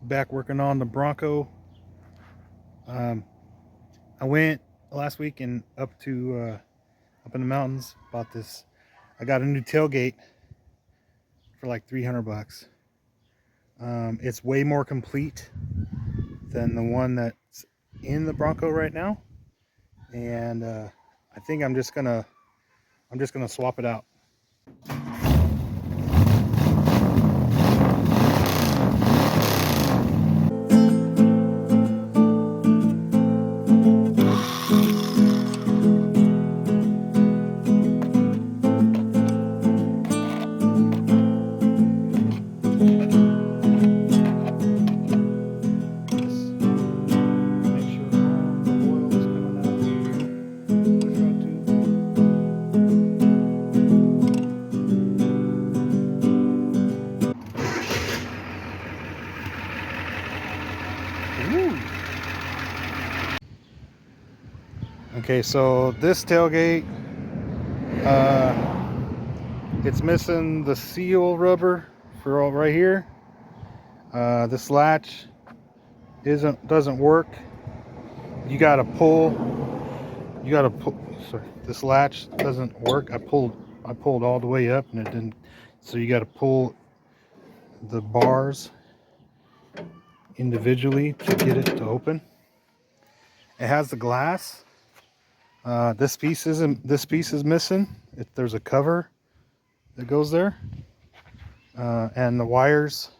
back working on the Bronco. I went last week and up in the mountains, bought this. I got a new tailgate for like 300 bucks. It's way more complete than the one that's in the Bronco right now, and I think I'm just gonna swap it out. Okay, so this tailgate, it's missing the seal rubber for all right here. This latch doesn't work. You gotta pull. Sorry, this latch doesn't work. I pulled all the way up and it didn't. So you gotta pull the bars individually to get it to open. It has the glass. This piece is missing. There's a cover that goes there, and the wires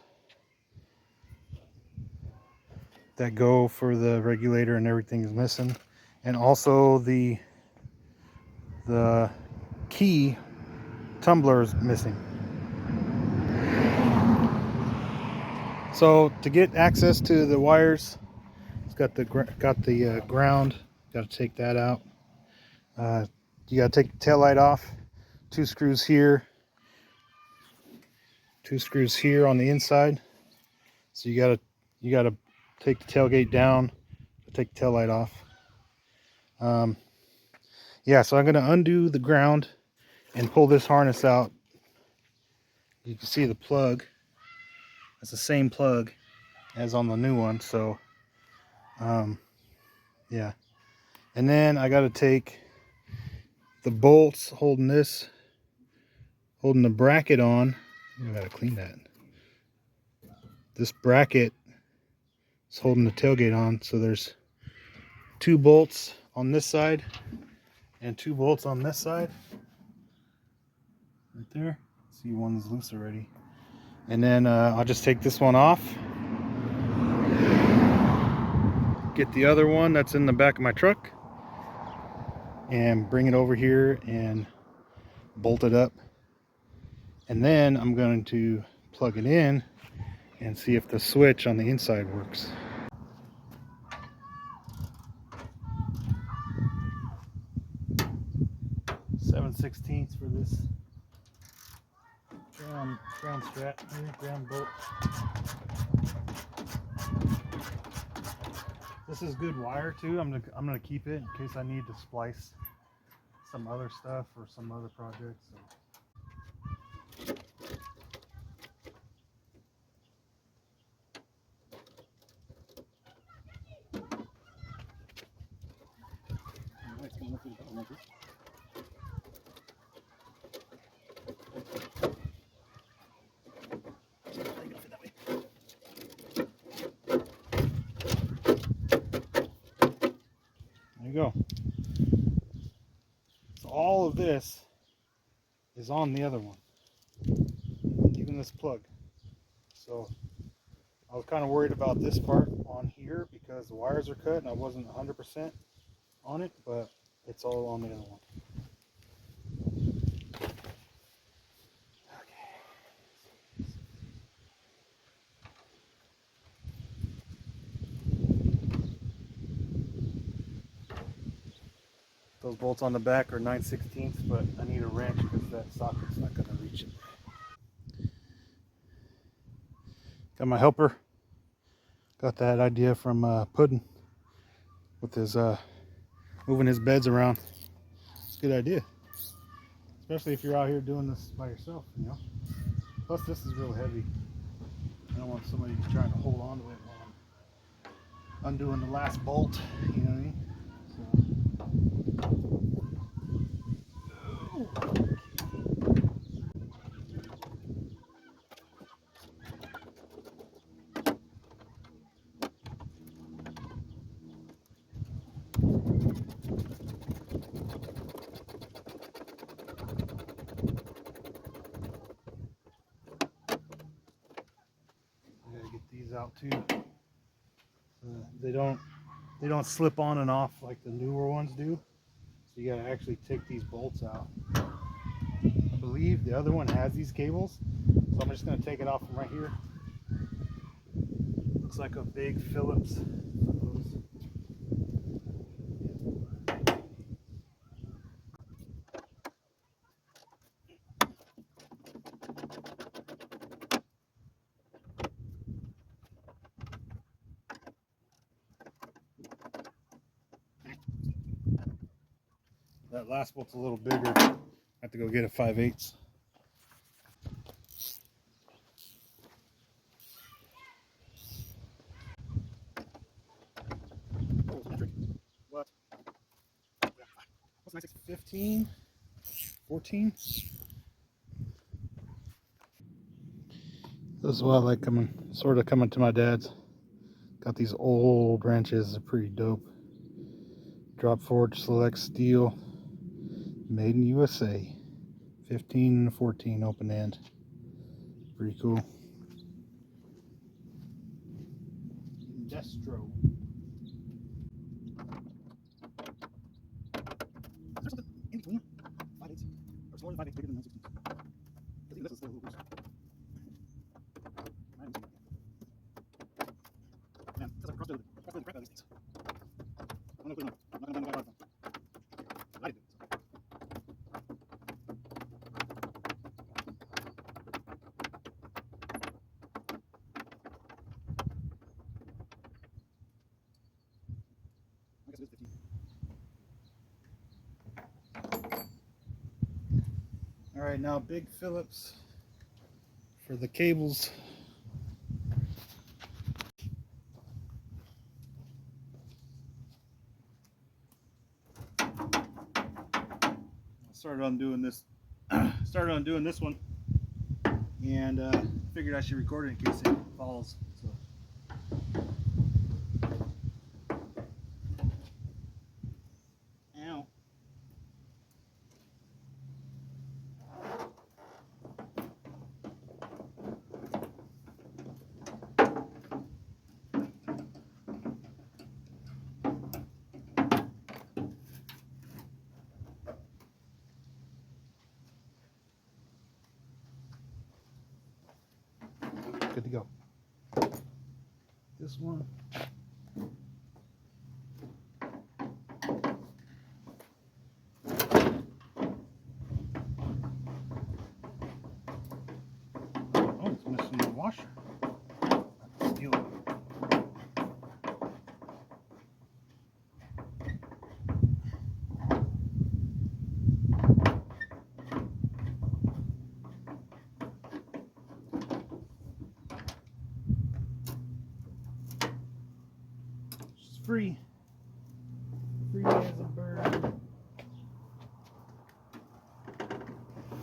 that go for the regulator and everything is missing, and also the key tumbler is missing. So to get access to the wires, it's got the ground. Got to take that out. You got to take the tail light off. 2 screws here. 2 screws here on the inside. So you got to take the tailgate down, take the tail light off. Yeah, so I'm going to undo the ground and pull this harness out. You can see the plug. It's the same plug as on the new one. So, yeah. And then I got to take the bolts holding the bracket on. I got to clean that. This bracket is holding the tailgate on. So there's 2 bolts on this side and 2 bolts on this side. Right there. See, one's loose already. And then I'll just take this one off. Get the other one that's in the back of my truck and bring it over here and bolt it up. And then I'm going to plug it in and see if the switch on the inside works. 7/16 for this ground strap here, ground bolt. This is good wire too. I'm gonna keep it in case I need to splice some other stuff or some other projects. So. There you go. So all of this is on the other one, even this plug. So I was kind of worried about this part on here because the wires are cut and I wasn't 100% on it, but it's all on the other one. Those bolts on the back are 9/16, but I need a wrench because that socket's not going to reach it. Got my helper. Got that idea from Puddin with his moving his beds around. It's a good idea, especially if you're out here doing this by yourself, you know. Plus, this is real heavy. I don't want somebody trying to hold on to it while I'm undoing the last bolt, you know what I mean? I gotta get these out too. They don't slip on and off like the newer ones do. So you gotta actually take these bolts out. I believe the other one has these cables, so I'm just gonna take it off from right here. Looks like a big Phillips. That last bolt's a little bigger. I have to go get a 5/8. What? What's next? 15? 14? This is what I like sort of coming to my dad's. Got these old wrenches, they're pretty dope. Drop forge select steel, made in USA. 15 and a 14 open end. Pretty cool. Destro. Is there something in between 5/8 or smaller than 5/8 bigger than 1/16? Because even this is still a little loose. Man, because I've crossed the crap out of these things. I'm not gonna put them on. I'm not gonna buy I did it. I guess it is 15. All right, now big Phillips for the cables. Started on doing this one, and figured I should record it in case it falls. So. Ow. Good to go. This one. Oh, it's missing the washer. Let's steal it. It's free. Free as a bird.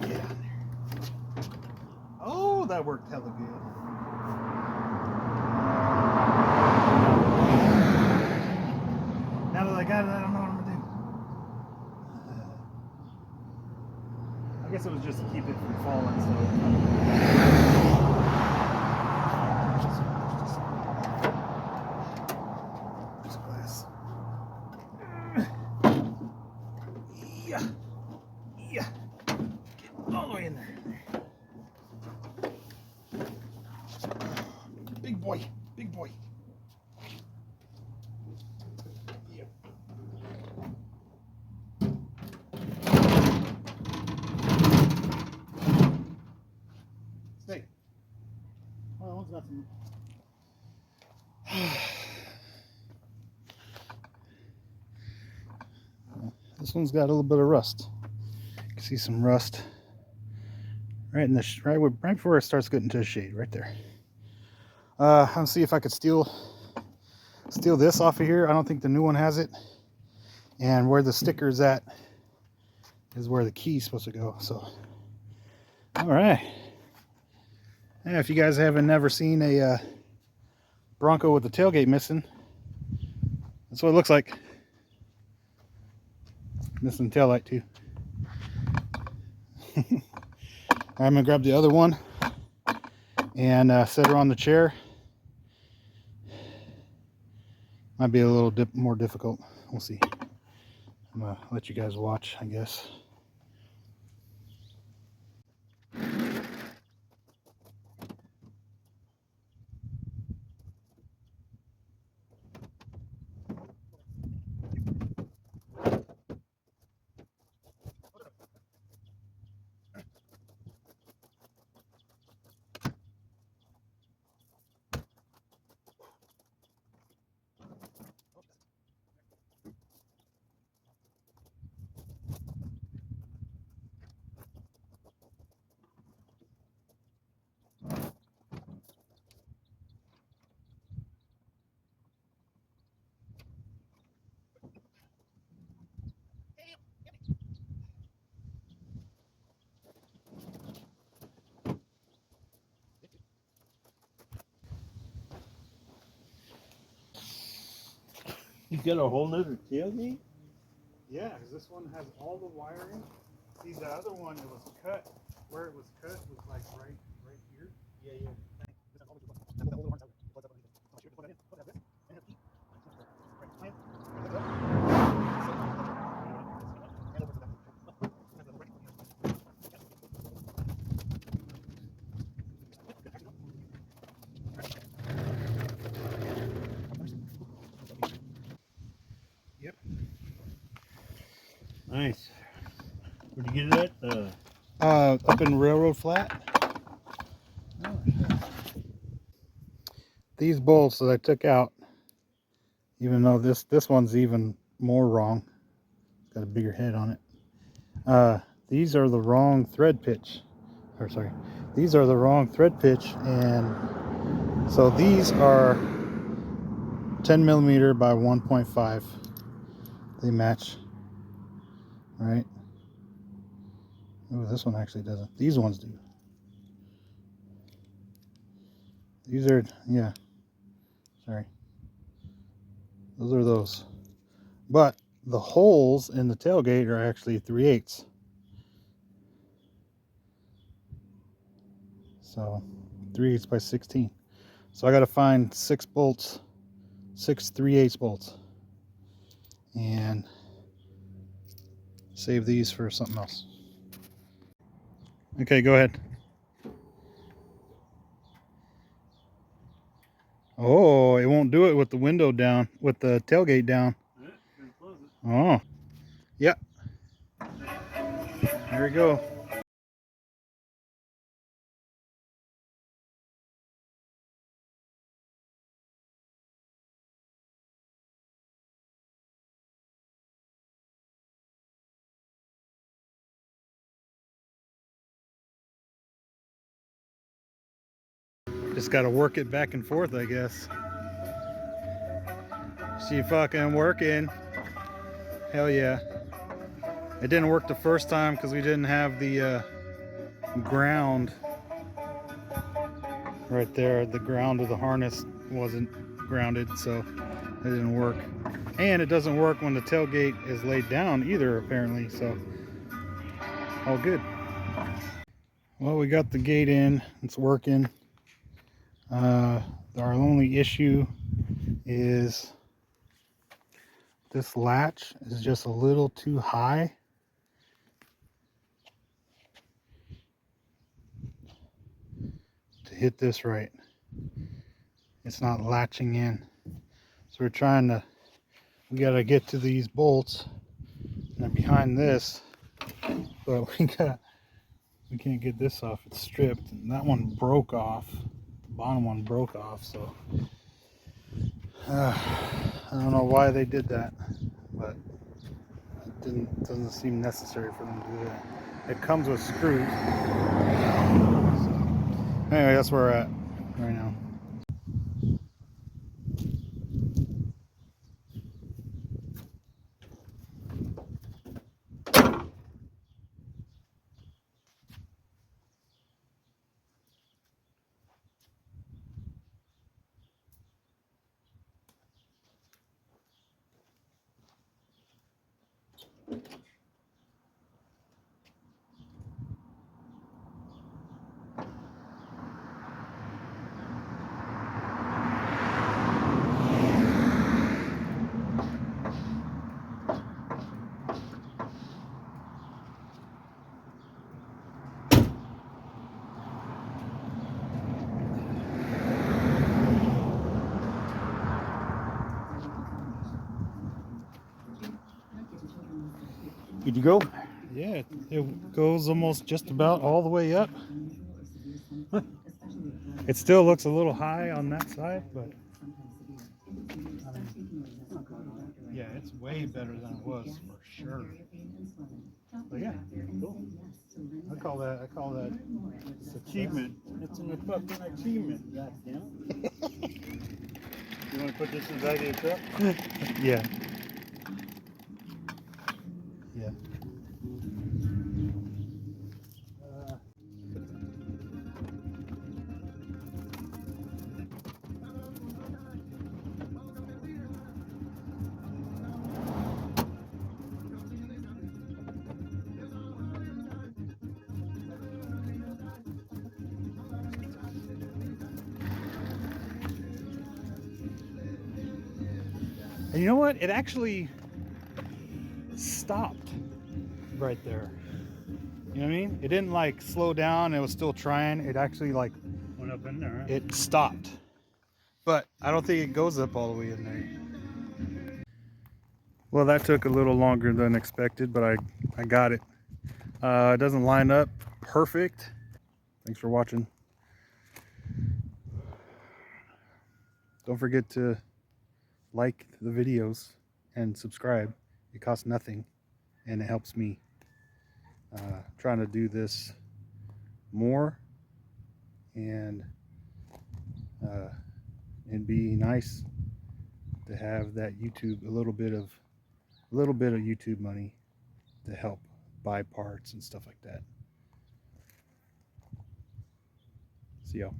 Get on there. Oh, that worked hella good. Now that I got it, I don't know what I'm gonna do. I guess it was just to keep it from falling, so. Yeah. Yeah. Get all the way in there. Big boy. Big boy. Yep. Stay. Oh, one's got some. This one's got a little bit of rust. You can see some rust right in the right before it starts getting to the shade, right there. I'll see if I could steal this off of here. I don't think the new one has it. And where the sticker is at is where the key is supposed to go. So, all right. Yeah, if you guys haven't never seen a Bronco with the tailgate missing, that's what it looks like. Missing the taillight too. I'm gonna grab the other one and set her on the chair. Might be a little more difficult. We'll see. I'm gonna let you guys watch, I guess. You got a whole nother tailgate? Yeah, because this one has all the wiring. See, the other one, it was cut. Where it was cut was like right here. Yeah, yeah. Yep. Nice. Where'd you get it at? Up in Railroad Flat. These bolts that I took out, even though this one's even more wrong, got a bigger head on it. These are the wrong thread pitch, or sorry, these are the wrong thread pitch, and so these are 10 millimeter by 1.5. They match, right? Oh, this one actually doesn't. These ones do. These are, yeah. Sorry. Those are those. But the holes in the tailgate are actually 3/8. So 3/8 by 16. So I got to find 6 bolts, 6 3/8 bolts, and save these for something else. Okay, go ahead. Oh, it won't do it with the window down, with the tailgate down. Oh, yep. There we go. Just got to work it back and forth, I guess. She fucking working. Hell yeah. It didn't work the first time because we didn't have the ground right there. The ground of the harness wasn't grounded, so it didn't work. And it doesn't work when the tailgate is laid down either, apparently, so all good. Well, we got the gate in. It's working. Our only issue is this latch is just a little too high. To hit this right. It's not latching in. So we're trying to, we got to get to these bolts and they're behind this, but we can't get this off. It's stripped, and that one broke off. The bottom one broke off, so I don't know why they did that, but it doesn't seem necessary for them to do that. It comes with screws. So, anyway, that's where we're at right now. Did you go? Yeah, it goes almost just about all the way up. It still looks a little high on that side, but yeah, it's way better than it was for sure. But yeah, cool. I call that Achievement. It's an fucking achievement, goddamn. You want to put this in the back of your truck? Yeah. Yeah. And you know what? It actually stopped right there. You know what I mean? It didn't like slow down. It was still trying. It actually like Went up in there. Huh? it stopped. But I don't think it goes up all the way in there. Well, that took a little longer than expected, but I got it. It doesn't line up perfect. Thanks for watching. Don't forget to like the videos and subscribe. It costs nothing and it helps me trying to do this more, and it'd be nice to have that YouTube, a little bit of YouTube money to help buy parts and stuff like that. See y'all.